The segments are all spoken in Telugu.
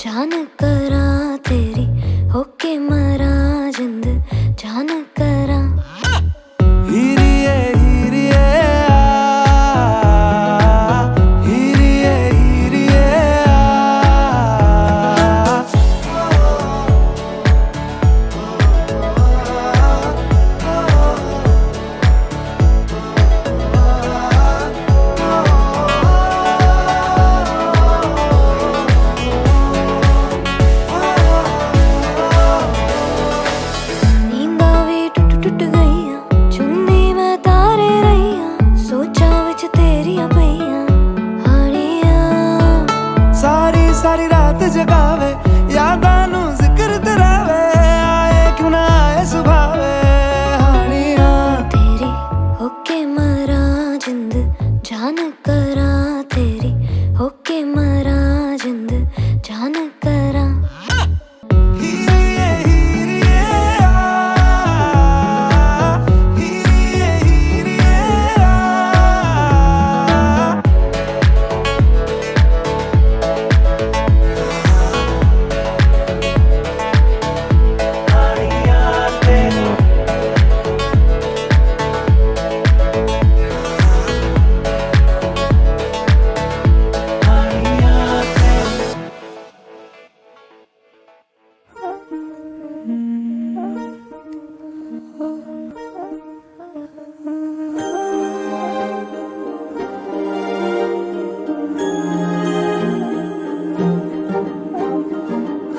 जान करा तेरी होके मरा जिंद जान करा हीरिए हीरिए हीरिए हीरिए टूट गईया चुन्नी मैं तारे रहिया सोचा विच तेरिया पईया हानिया सारी सारी रात जगावे यादां नू जिक्र तरावे आए क्यों ना आए सुभावे हानिया तेरी होके मरा जिंद जान करा तेरी होके मरा जिंद जान करा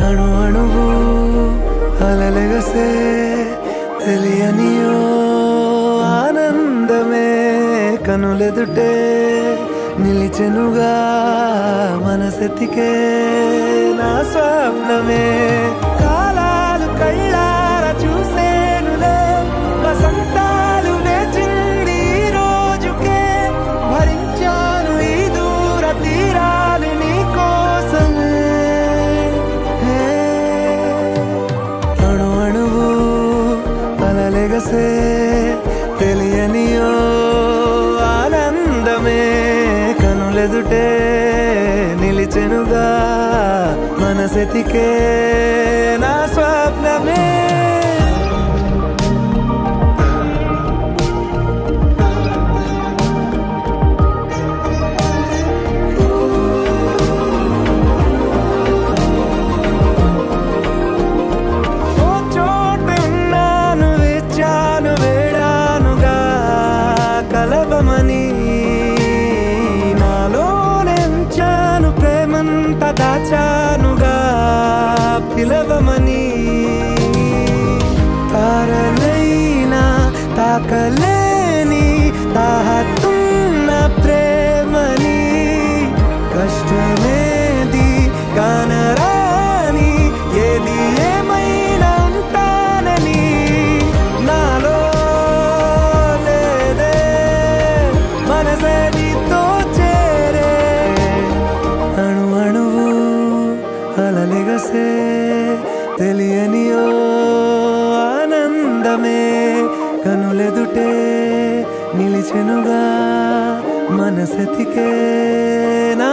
అణు అణువు అలలెగసే తెలియనియో ఆనందమే కనులెదుటే నిలిచెనుగా మనసెతికే నా స్వప్నమే కాలాలు కళ్ళార చూసేనులే వసంతాలు వేచింది ఈ రోజుకే భరించాను ఈ దూర తీరాలు నీ కోసమే అణు అణువు అలలెగసే తెలియనియో ఆనందమే కనులెదుటే నిలిచెనుగా మనసెతికే నా స్వప్నమే దాచానుగా పిలవమని తారలైనా తాకలేని తాహతున్న ప్రేమని కష్టమేది కానరాని ఏది ఏమైనా ఉంటానని నాలో లేదే మనసే నీతో చేరే అణు అణువు అలలెగసే తెలియనియో ఆనందమే కనులెదుటే నిలిచెనుగా మనసెతికే నా